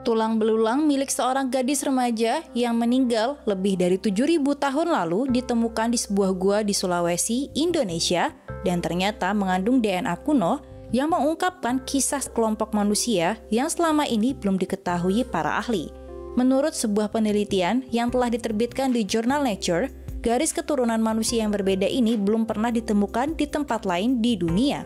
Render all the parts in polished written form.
Tulang belulang milik seorang gadis remaja yang meninggal lebih dari 7.000 tahun lalu ditemukan di sebuah gua di Sulawesi, Indonesia, dan ternyata mengandung DNA kuno yang mengungkapkan kisah kelompok manusia yang selama ini belum diketahui para ahli. Menurut sebuah penelitian yang telah diterbitkan di jurnal Nature, garis keturunan manusia yang berbeda ini belum pernah ditemukan di tempat lain di dunia.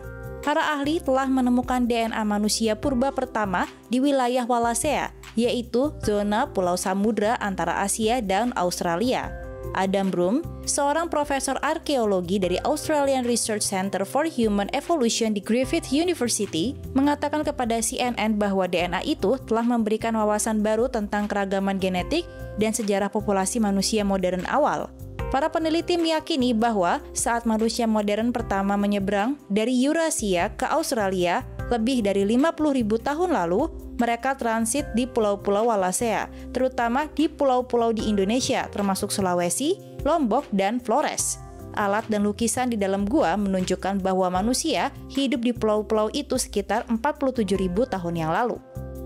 Para ahli telah menemukan DNA manusia purba pertama di wilayah Wallacea, yaitu zona pulau samudra antara Asia dan Australia. Adam Broom, seorang profesor arkeologi dari Australian Research Centre for Human Evolution di Griffith University, mengatakan kepada CNN bahwa DNA itu telah memberikan wawasan baru tentang keragaman genetik dan sejarah populasi manusia modern awal. Para peneliti meyakini bahwa saat manusia modern pertama menyeberang dari Eurasia ke Australia lebih dari 50.000 tahun lalu, mereka transit di pulau-pulau Wallacea, terutama di pulau-pulau di Indonesia termasuk Sulawesi, Lombok, dan Flores. Alat dan lukisan di dalam gua menunjukkan bahwa manusia hidup di pulau-pulau itu sekitar 47.000 tahun yang lalu.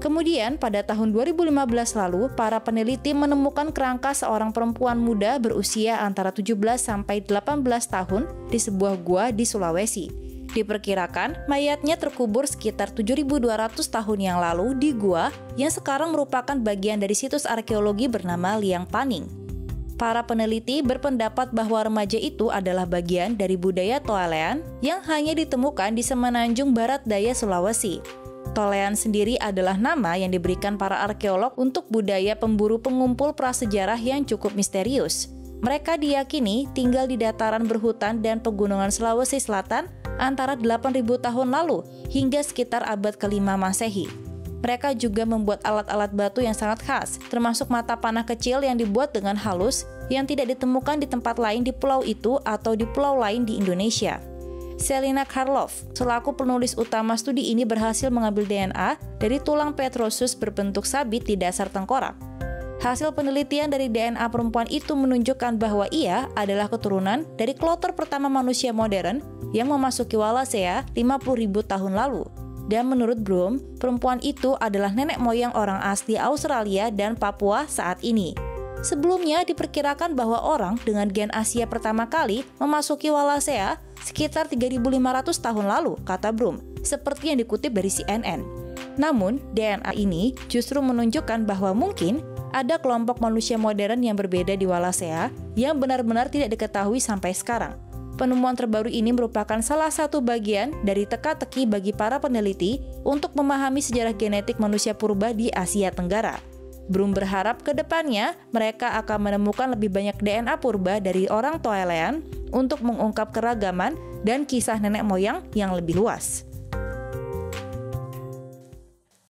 Kemudian, pada tahun 2015 lalu, para peneliti menemukan kerangka seorang perempuan muda berusia antara 17 sampai 18 tahun di sebuah gua di Sulawesi. Diperkirakan, mayatnya terkubur sekitar 7.200 tahun yang lalu di gua yang sekarang merupakan bagian dari situs arkeologi bernama Liang Paning. Para peneliti berpendapat bahwa remaja itu adalah bagian dari budaya Toalean yang hanya ditemukan di semenanjung barat daya Sulawesi. Tolean sendiri adalah nama yang diberikan para arkeolog untuk budaya pemburu pengumpul prasejarah yang cukup misterius. Mereka diyakini tinggal di dataran berhutan dan pegunungan Sulawesi Selatan antara 8.000 tahun lalu hingga sekitar abad ke-5 Masehi. Mereka juga membuat alat-alat batu yang sangat khas, termasuk mata panah kecil yang dibuat dengan halus yang tidak ditemukan di tempat lain di pulau itu atau di pulau lain di Indonesia. Selina Karloff, selaku penulis utama studi ini, berhasil mengambil DNA dari tulang Petrosus berbentuk sabit di dasar tengkorak. Hasil penelitian dari DNA perempuan itu menunjukkan bahwa ia adalah keturunan dari kloter pertama manusia modern yang memasuki Wallacea 50.000 tahun lalu. Dan menurut Broom, perempuan itu adalah nenek moyang orang asli Australia dan Papua saat ini. Sebelumnya diperkirakan bahwa orang dengan gen Asia pertama kali memasuki Wallacea sekitar 3.500 tahun lalu, kata Broom, seperti yang dikutip dari CNN. Namun, DNA ini justru menunjukkan bahwa mungkin ada kelompok manusia modern yang berbeda di Wallacea yang benar-benar tidak diketahui sampai sekarang. Penemuan terbaru ini merupakan salah satu bagian dari teka-teki bagi para peneliti untuk memahami sejarah genetik manusia purba di Asia Tenggara. Broom berharap ke depannya mereka akan menemukan lebih banyak DNA purba dari orang Toalean untuk mengungkap keragaman dan kisah nenek moyang yang lebih luas.